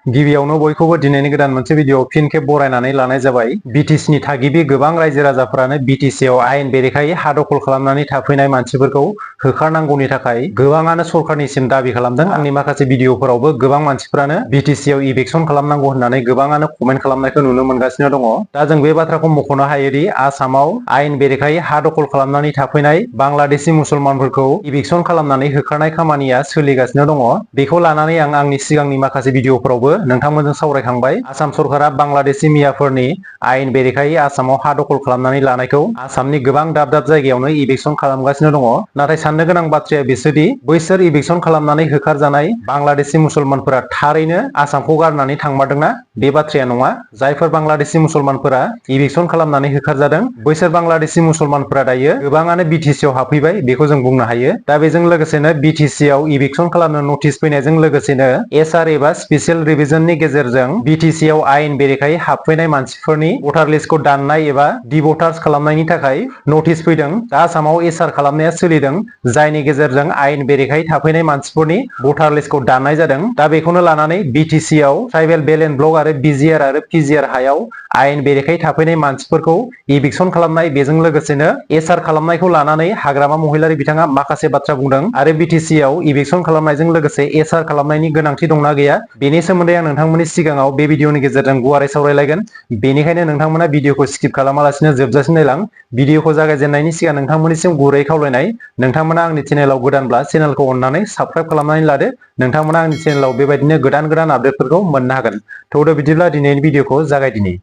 गिबियावनो बयखौबो दिनैनि गोदान मोनसे भिडिअ फिन खेब बरायनानै लानाय जाबाय। बिटिसिनि थागिबि गोबां रायजो राजाफोरानो बिटिसिआव आयेन बेरेखायै हा दखल खालामनानै थाफैनाय मानसिफोरखौ होखारनांगौनि थाखाय गोबाङानो सरखारनिसिम दाबि खालामदों। आंनि माखासे भिडिअफोरावबो गोबां मानसिफोरानो बिटिसिआव इभिक्सन खालामनांगौ होननानै गोबाङानो कमेन्ट खालामनायखौ नुनो मोनगासिनो दङ। दा जों बे बाथ्राखौ मख'नो हायोदि आसामाव आयेन बेरेखायै हा दखल खालामनानै थाफैनाय बांलादेशि मुसलमानफोरखौ इभिक्सन खालामनानै होखारनाय खामानिया सोलिगासिनो दङ। बेखौ लानानै आं आंनि सिगांनि माखासे भिडिअफोरावबो नोंथांमोनजों सावरायखांबाय। आसाम सरकारा बांलादेशि मियाफोरनि आयेन बेरेखायै आसामाव हा दखल खालामनानै लानायखौ आसामनि गोबां दाब दाब जायगायावनो इभिक्सन खालामगासिनो दङ। नाथाय साननो गोनां बाथ्राया बिसोरदि बैसोर इभिक्सन खालामनानै होखारजानाय बांलादेशि मुसलमानफोरा थारैनो आसामखौ गारनानै थांमारदोंना? बे बाथ्राया नङा। जायफोर बांलादेशि मुसलमानफोरा इभिक्सन खालामनानै होखारजादों बैसोर बांलादेशि मुसलमानफोरा दायो गोबाङानो बिटिसिआव हाबफैबाय, बेखौ जों बुंनो हायो। दा बेजों लोगोसेनो बिटिसिआव इभिक्सन खालामनो नटिस फैनायजों लोगोसेनो एसआर एबा स्पेसियेल रिभिजननि गेजेरजों बिटिसिआव आयेन बेरेखायै हाबफैनाय मानसिफोरनि भटार लिस्टखौ दाननाय एबा डिभटार्स खालामनायनि थाखाय नटिस फैदों। दा आसामाव एसआर खालामनाया सोलिदों, जायनि गेजेरजों आयेन बेरेखायै थाफैनाय मानसिफोरनि भटार लिस्टखौ दाननाय जादों। दा बेखौनो लानानै बिटिसिआव ट्राइबेल बेल एन्ड ब्लक आरो बिजिआर आरो पिजिआर हायाव आयेन बेरेखायै थाफैनाय मानसिफोरखौ इभिक्सन खालामनाय, बेजों लोगोसेनो एसआर खालामनायखौ लानानै हाग्रामा महिलारि बिथाङा माखासे बाथ्रा बुंदों आरो बिटिसिआव इभिक्सन खालामनायजों लोगोसे एसआर खालामनायनि गोनांथि दंना गैया बेनि सोमोन्दै आं नोंथांमोननि सिगाङाव बे भिडिअनि गेजेरजों गुवारै सावरायलायगोन। बेनिखायनो नोंथांमोना भिडिअखौ स्किप खालामालासिनो जोबजासिम नायलां। भिडिअखौ जागायजेननायनि सिगां नोंथांमोननिसिम गुरै खावलायनाय, नोंथांमोना आंनि चेनेलाव गोदानब्ला चेनेलखौ अननानै साबस्क्राइब खालामनानै लादो। नोंथांमोना आंनि चेनेलाव बेबायदिनो गोदान गोदान आपडेटफोरखौ मोननो हागोन। थौदो बिदिब्ला दिनैनि भिडिअखौ जागायदिनि।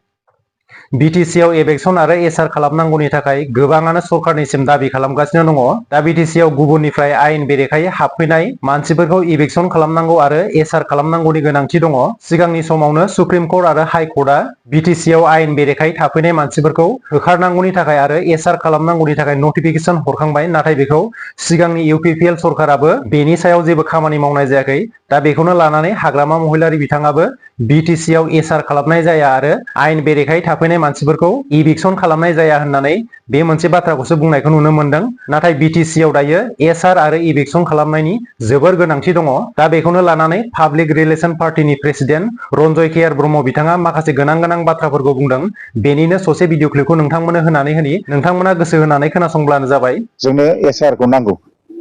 बिटिसिआव इभिक्सन आरो एसआर खालामनांगौनि थाखाय गोबाङानो सरखारनिसिम दाबि खालामगासिनो दङ। दा बिटिसिआव गुबुननिफ्राय आयेन बेरेखायै हाबफैनाय मानसिफोरखौ इभिक्सन खालामनांगौ आरो एसआर खालामनांगौनि गोनांथि दङ। सिगांनि समावनो सुप्रिम कर्ट आरो हाइ कर्टआ बिटिसिआव आयेन बेरेखायै थाफैनाय मानसिफोरखौ होखारनांगौनि थाखाय आरो एसआर खालामनांगौनि थाखाय नटिफिकेसन हरखांबाय। नाथाय बेखौ सिगांनि इउपिपिएल सरकाराबो बेनि सायाव जेबो खामानि मावनाय जायाखै। दा बेखौनो लानानै हाग्रामा महिलारि बिथाङाबो बिटिसिआव एसआर खालामनाय जाया आरो आयेन बेरेखायै थाफैनाय मानसिफोरखौ इभिक्सन खालामनाय जाया होननानै बे मोनसे बाथ्राखौसो बुंनायखौ नुनो मोनदों। नाथाय बिटिसिआव दायो एसआर आरो इभिक्सन खालामनायनि जोबोर गोनांथि दङ। दा बेखौनो लानानै पाब्लिक रिलेसन पार्टिनि प्रेसिडेन्ट रन्जय केआर ब्रह्म बिथाङा माखासे गोनां गोनां बाथ्राफोरखौ बुंदों। बेनिनो ससे भिडिअ क्लिपखौ नोंथांमोननो होनानै होनि, नोंथांमोना गोसो होनानै खोनासंब्लानो जाबाय। जोंनो एसआरखौ नांगौ।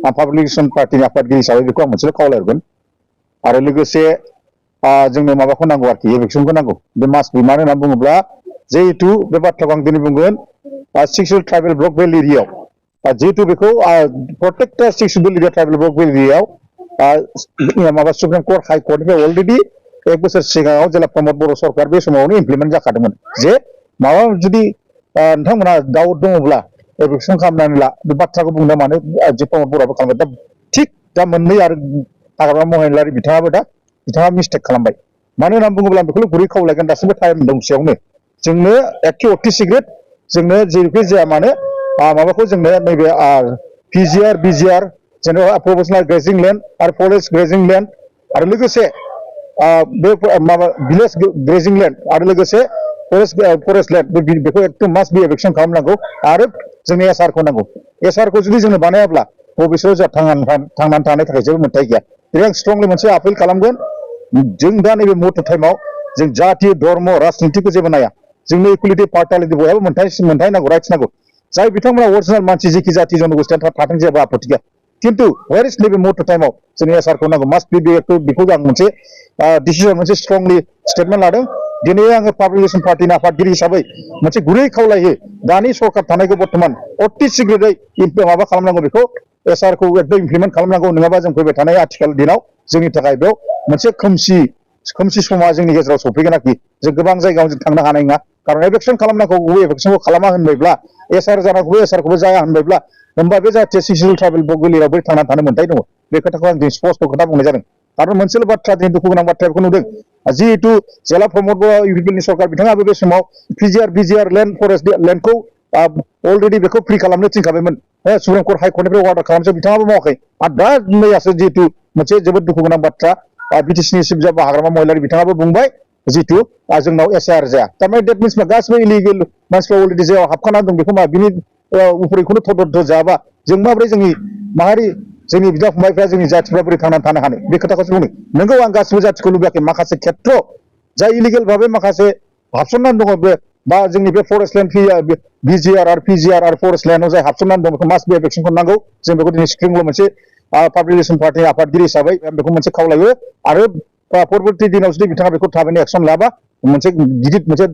आं पाब्लिक रिलेसन पार्टिनि आफादगिरि हिसाबै बेखौ आं मोनसेल' खावलायहरगोन। आरो लोगोसे जोंनो माबाखौ नांगौ आरोखि, इभिक्सनखौ नांगौ। बे मास्ट बि, मानो होननानै बुङोब्ला जिहेतु बे बाथ्राखौ आं दिनै बुंगोन, सिक्सुवेल ट्राइबेल ब्लक बेल एरियायाव जिहेतु बेखौ प्रटेक्टेड सिक्सुवेल एरिया ट्राइबेल ब्लक बेल एरियायाव माबा सुप्रिम कर्ट हाइ कर्टनिफ्राय अलरेडि 1 बोसोर सिगाङाव जेला प्रमद बर' सरकार बे समावनो इमप्लिमेन्ट जाखादोंमोन जे माबा जुदि नोंथांमोना दाउट दङब्ला एभिक्सन खालामनानै ला। बे बाथ्राखौ बुंनो मानो जे प्रमद बर'आबो खालामबाय। दा थिग दा मोननै आरो हाग्रामा महिलारि बिथाङा मिस्टेक खालामबाय। मानो होननानै बुङोब्ला आं बेखौल' गुरै खावलायगोन, दासिमबो टाइम दंसेयावनो जोंनो एखे अति सिग्रेट जोंनो जेरैखि जाया मानो माबाखौ जोंनो नैबे पिजिआर बिजिआर जेनेबा प्रफेसनेल ग्रेजिं लेन्ड आरो फरेस्ट ग्रेजिं लेन्ड आरो लोगोसे बे माबा भिलेज ग्रेजिं लेन्ड आरो लोगोसे फरेस्ट लेन्ड बेखौ एकदम मास्ट बि एभिक्सन खालामनांगौ। आरो जोंनो एसआरखौ नांगौ। एसआरखौ जुदि जोंनो बानायाब्ला भबिष्यतआव जोंहा थांनानै थानाय थाखाय जेबो मोन्थाय गैया। बेखौ आं स्ट्रंलि मोनसे आपिल खालामगोन। जों दा नैबे मुहुर्त टाइमाव जों जाति धर्म राजनितिखौ जेबो नाया। जोंनो इकुवेलिटि पार्टियालिटि बयहाबो मोन्थाय नांगौ, राइट्स नांगौ। जाय बिथांमोना अरिजिनेल मानसि जेखि जाति जनगोष्ठिया थाथों, जेबो आपत्ति गैया। खिन्थु वेर इज नैबे मुहुर्त टाइमाव जोंनि एसआरखौ नांगौ, मास्ट बि। बेखौ आं मोनसे डिसिजन मोनसे स्ट्रंलि स्टेटमेन्ट लादों। दिनै आङो पाब्लिक रिलेसन पार्टिनि आफादगिरि हिसाबै मोनसे गुरै खावलायो, दानि सरकार थानायखौ बर्थमान अति सिग्रेटै माबा खालामनांगौ, बेखौ एसआरखौ एकदम इमप्लिमेन्ट खालामनांगौ। नङाबा जों फैबाय थानाय आथिखाल दिनाव जोंनि थाखाय बेयाव मोनसे खोमसि समा जोंनि गेजेराव सफैगोन आरोखि। जों गोबां जायगायाव जों थांनो हानाय नङा। खारन एभिक्सन खालामनांगौबो एभिक्सनखौ खालामा होनबायब्ला, एसआर जानांगौबो एसआरखौबो जाया होनबायब्ला, होमबा बे जाहाथे सिक्सुवेल ट्राइबेल ब्लक बेलियाव बोरै थांनानै थानो मोन्थाय दङ। बे खोथाखौ आं दिनै स्पस्ट खोथा बुंनाय जादों। खारन मोनसेल' बाथ्रा, दिनै दुखु गोनां बाथ्राया बेखौ नुदों, जिहेतु जेला प्रमद बर' इउपिपिएलनि सरकार बिथाङाबो बे समाव पिजिआर बिजिआर लेन्ड फरेस्ट लेन्डखौ अलरेडि बेखौ फ्रि खालामनो थिनखाबायमोन। सुप्रिम कर्ट हाइ कर्टनिफ्राय अर्डार खालामसो बिथाङाबो मावाखै। आरो दा मैयासो जिहेतु मोनसे जोबोद दुखु गोनां बाथ्रा, बिटिसिनि चिफ जास्ट हाग्रामा महिलारि बिथाङाबो बुंबाय जितु जोंनाव एसआर जाया। थारमाने डेट मिन्स मा गासिबो इलिगेल मानसिफ्रा अलरेडि जेराव हाबखाना दं, बेखौ मा बिनि उफ्रिखौनो थद जायाबा जों माबोरै जोंनि माहारि जोंनि बिदा फंबायफ्रा जोंनि जाथिफ्रा बोरै थांनानै थानो हानो बे खोथाखौसो बुंदों नोंगौ आं गासिबो जाथिखौ लुबैयाखै माखासे खेथ्र जाय इलिगेल भाबै माखासे हाबसननानै दङ बे बा जोंनि बे फरेस्ट लेन्ड बिजिआर आरो पिजिआर आरो फरेस्ट लेन्डआव जाय हाबसननानै दं बेखौ मास्ट बि एभिक्सनखौ नांगौ जों बेखौ दिनै सुप्रिमल मोनसे पाब्लिक रिलेसन पार्टिनि आफादगिरि हिसाबै बेखौ मोनसे खावलायो आरो परबर्ती दिनाव जुदि बिथाङा बेखौ थाबैनो एक्सन लायाबा मोनसे गिदिर मोनसे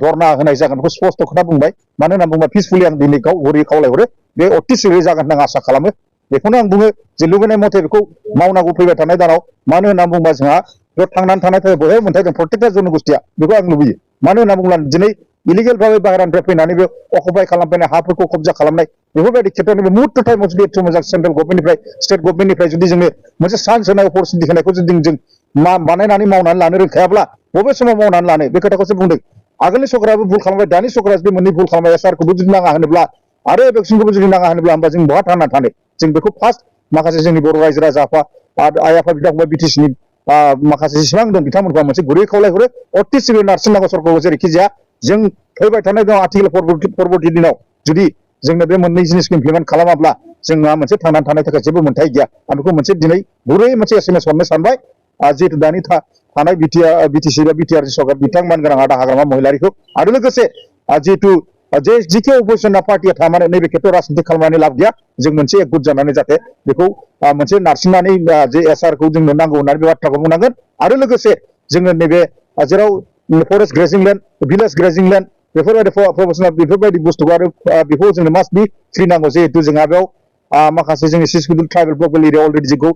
धरना होनाय जागोन बेखौ स्पष्ट खोथा बुंबाय मानो होनना बुङोबा पिसफुलि आं दिनै गाव खावलायहरो बे अति सिरियै जागोन होनना आसा खालामो बेखौनो आं बुङो जे लुबैनाय मथे बेखौ मावनांगौ फैबाय थानाय दानाव मानो होनना बुङोबा जोंहा बेयाव थांनानै थानाय थाखाय बयहाबो मोन्थाय दं प्रत्येकटा जनगोष्ठिया बेखौ आं लुबैयो मानो होनना बुङोब्ला दिनै इलिगेल भाबै बाहेरानिफ्राय फैनानै बे अकुपाय खालामफैनाय हाफोरखौ कब्जा खालामनाय बेफोरबायदि खेथ्रआव नैबे मुहुर्त टाइमाव जुदि एथ' मोजां सेन्ट्रेल गभर्नमेन्टनिफ्राय स्टेट गभर्नमेन्टनिफ्राय जुदि जोंनो मोनसे चान्स होनाय अपरचुनिटि होनायखौ जुदि जों बानायनानै मावनानै लानो रोंखायाब्ला बबे समाव मावनानै लानो बे खोथाखौसो बुंदों आगोलनि सरकाराबो भुल खालामबाय दानि सरकारा जुदि मोननै भुल खालामबाय एसआरखौबो जुदि नाङा होनोब्ला आरो इलेक्सनखौबो जुदि नाङा होनोब्ला होमबा जों बहा थांनानै थानो जों बेखौ फार्स्ट माखासे जोंनि बर' रायजो राजा आफा आइ आफा बिदा फंबाय बिटिसिनि माखासे जेसेबां दं बिथांमोनखौ मोनसे गुरै खावलायहरो अति सिरियै नारसिननांगौ सरकारखौ जेरैखि जाया जों फैबाय थानाय दं आथिखाल परबर्ती दिनाव जुदि जोंनो बे मोननै जिनिसखौ इमप्लिमेन्ट खालामाब्ला जोंहा मोनसे थांनानै थानाय थाखाय जेबो मोन्थाय गैया आं बेखौ मोनसे दिनै गुरै मोनसे एसएमएस हरनो सानबाय जिहेतु दानि थानाय बिटिसि बा बिटिआर सरकार बिथांमोन गोनां आदा हाग्रामा महिलारिखौ आरो लोगोसे जिहेतु जिखि अपोजिसन पार्टिया थारमाने नैबे खेथ्रआव राजनिति खालामनानै लाब गैया जों मोनसे एकजुट जानानै जाहाथे बेखौ मोनसे नारसिननानै जे एसआरखौ जोंनो नांगौ होननानै बे बाथ्राखौ बुंनांगोन आरो लोगोसे जोङो नैबे जेराव फरेस्ट ग्रेजिं लेन्ड भिलेज ग्रेजिं लेन्ड बेफोरबायदि बुस्थुखौ आरो बेखौ जोंनो मास्ट बि फ्रि नांगौ जिहेतु जोंहा बेयाव माखासे जोंनि सिडुल ट्राइबेल ब्लकेल एरिया अलरेडि जोंखौ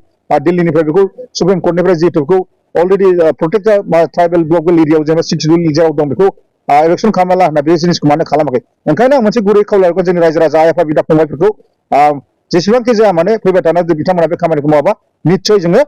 दिल्लीनिफ्राय बेखौ सुप्रिम कर्टनिफ्राय जिहेतु बेखौ अलरेडि प्रटेक्ट ट्राइबेल ब्लकेल एरियायाव जेनेबा सिडुल जेराव दं बेखौ इलेक्सन खालामना ला होनना बे जिनिसखौ मानो खालामाखै ओंखायनो आं मोनसे गुरै खावलायगोन जोंनि रायजो राजा आइ आफा बिदा फंबायफोरखौ जेसेबांखि जाया माने फैबाय थानाय बिथांमोना बे खामानिखौ मावाबा निस्सय जोङो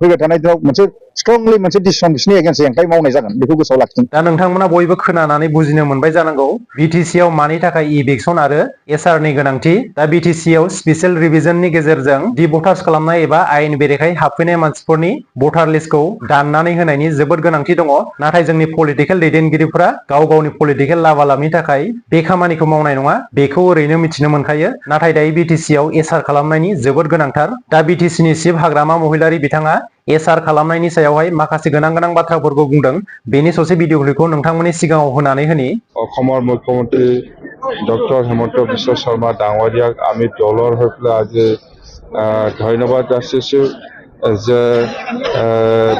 फैबाय थानाय दिनाव मोनसे स्ट्रंलि मोनसे डिसिसन बिसिनि एगेन्स्ट हेंथायै मावनाय जागोन बेखौ गोसोआव लाखिदों दा नोंथांमोना बयबो खोनानानै बुजिनो मोनबाय जानांगौ बिटिसिआव मानि थाखाय इभिक्सन आरो एसआरनि गोनांथि दा बिटिसिआव स्पेसियेल रिभिजननि गेजेरजों डिभटार्स खालामनाय एबा आयेन बेरेखायै हाबफैनाय मानसिफोरनि भटार लिस्टखौ दाननानै होनायनि जोबोद गोनांथि दङ नाथाय जोंनि पलिटिकेल दैदेनगिरिफोरा गाव गावनि पलिटिकेल लाबालाबनि थाखाय बे खामानिखौ मावनाय नङा बेखौ ओरैनो मिथिनो मोनखायो नाथाय दायो बिटिसिआव एसआर खालामनायनि जोबोद गोनांथार दा बिटिसिनि चिफ हाग्रामा महिलारि बिथाङा एसआर खालामनायनि सायावहाय माखासे गोनां गोनां बाथ्राफोरखौ बुंदों बेनि ससे भिडिअ क्लिपखौ नोंथांमोननि सिगाङाव होनानै होनि অসমৰ মুখ্যমন্ত্ৰী ডক্টৰ হেমন্ত বিশ্ব শৰ্মা ডাঙৰীয়াক আমি দলৰ হৈ পেলাই আজি ধন্যবাদ যাচিছোঁ যে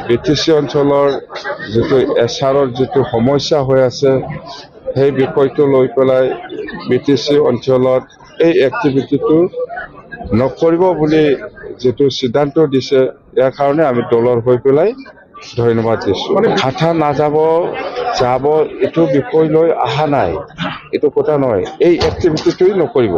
বিটিচি অঞ্চলৰ যিটো এছআৰৰ যিটো সমস্যা হৈ আছে সেই বিষয়টো লৈ পেলাই বিটিচি অঞ্চলত এই এক্টিভিটিটো নকৰিব বুলি যিটো সিদ্ধান্ত দিছে ইয়াৰ কাৰণে আমি দলৰ হৈ পেলাই ধন্যবাদ দিছোঁ হাঠা নাযাব যাব এইটো বিষয় লৈ অহা নাই এইটো কথা নহয় এই এক্টিভিটিটোই নকৰিব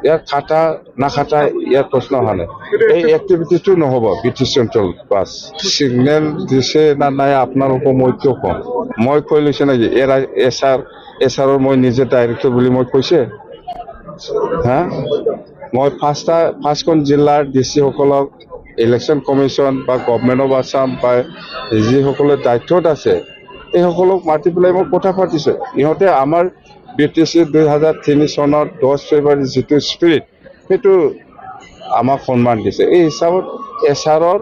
ইয়াৰ খাটা নাখাটা ইয়াৰ প্ৰশ্ন অহা নাই এই এক্টিভিটিটো নহ'ব বিটিচি অঞ্চল বাছ চিগনেল দিছে না নাই আপোনালোকক মই কিয় ক'ম মই কৈ লৈছে নেকি এছআৰৰ মই নিজে ডাইৰেক্টৰ বুলি মই কৈছে হা মই পাঁচখন জিলাৰ ডিচিসকলক ইলেকশ্যন কমিশ্যন বা গভৰ্ণমেণ্ট অফ আছাম বা যিসকলে দায়িত্বত আছে এইসকলক মাতি পেলাই মই কথা পাতিছোঁ ইহঁতে আমাৰ বিটিচি 2003 চনত 10 ফেব্ৰুৱাৰী যিটো স্পিৰিট সেইটো আমাক সন্মান দিছে এই হিচাপত এছআৰৰ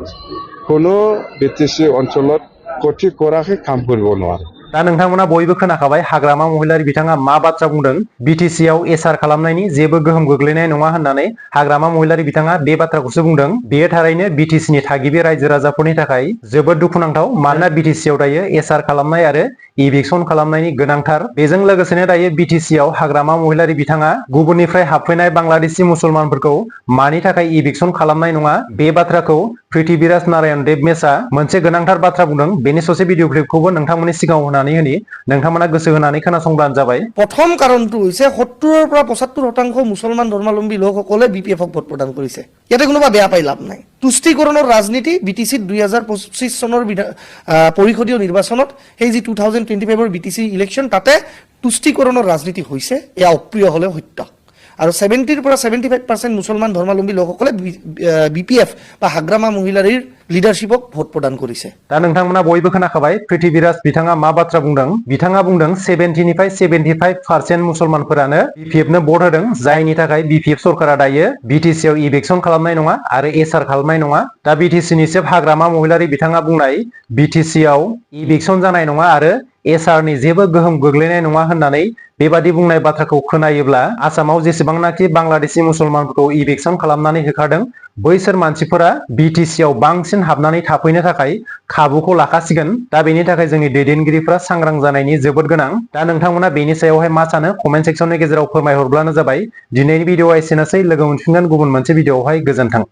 কোনো বিটিচি অঞ্চলত ক্ষতি কৰাকৈ কাম কৰিব নোৱাৰে दा नोंथांमोना बयबो खोनाखाबाय हाग्रामा महिलारि बिथाङा मा बाथ्रा बुंदों बिटिसिआव एसआर खालामनायनि जेबो गोहोम गोग्लैनाय नङा होननानै हाग्रामा महिलारि बिथाङा बे बाथ्राखौसो बुंदों बेयो थारैनो बिटिसिनि थागिबि रायजो राजाफोरनि थाखाय जोबोद दुखुनांथाव मानोना बिटिसिआव दायो एसआर खालामनाय आरो इभिक्सन खालामनायनि गोनांथार बेजों लोगोसेनो दायो बिटिसिआव हाग्रामा महिलारि बिथाङा गुबुननिफ्राय हाबफैनाय बांलादेशि मुसलमानफोरखौ मानि थाखाय इभिक्सन खालामनाय नङा बे बाथ्राखौ पृथ्वीराज नारायण देबमेसआ मोनसे गोनांथार बाथ्रा बुंदों बेनि ससे भिडिअ क्लिपखौबो नोंथांमोननि सिगाङाव होनानै होनि नोंथांमोना गोसो होनानै खोनासंब्लानो जाबाय प्रथम কাৰণটো হৈছে 70 পৰা 75% মুছলমান ধৰ্মাৱলম্বী লোকসকলে বিপিএফক ভোট প্ৰদান কৰিছে ইয়াতে কোনোবা বেয়া পাই লাভ নাই তুষ্টিকৰণৰ ৰাজনীতি বিটিসি 2025 চনৰ পৰিষদীয় নিৰ্বাচনত এই যি 2025 ৰ বিটিসি ইলেকশ্যন তাতে তুষ্টিকৰণৰ ৰাজনীতি হৈছে এয়া অপ্ৰিয় হলে সত্য আৰু 70ৰ পৰা 75% মুছলমান ধৰ্মাৱলম্বী লোকসকলে BPF বা হাগ্ৰামা মহিলাৰীৰ লিডাৰशिপক ভোট প্ৰদান কৰিছে। दा नोंथांमोना बयबो खोनाखाबाय पृथ्वीराज बिथाङा मा बाथ्रा बुंदों। बिथाङा बुंदों 70निफ्राय 75% मुसलमानफोरानो BPF नो भोट होदों, जायनि थाखाय BPF सरकारा दायो BTC आव इभेक्सन खालामनाय नङा आरो एसार खालामनाय नङा। दा BTC नि सेफ हाग्रामा महिलारी बिथाङा बुंनाय BTC आव इभेक्सन जानाय नङा आरो एसारनि जेबो गोहोम गोग्लैनाय नङा होननानै बेबादि बुंनाय बाथ्राखौ खोनायोब्ला आसामाव जेसेबांनाखि बांलादेशी मुसलमानफोरखौ इभेक्सन खालामनानै होखारदों बैसोर मानसिफोरा BTC आव बांसिन हाबनानै थाफैनो थाखाय खाबुखौ लाखासिगोन। दा बेनि थाखाय जोंनि दैदेनगिरिफ्रा सांग्रां जानायनि जोबोद गोनां। दा नोंथांमोना बेनि सायावहाय मा सानो कमेन्ट सेक्सननि गेजेराव फोरमायहरब्लानो जाबाय। दिनैनि भिडिअआ एसेनोसै, लोगो मोनफिनगोन गुबुन मोनसे भिडिअआवहाय। गोजोन्थों।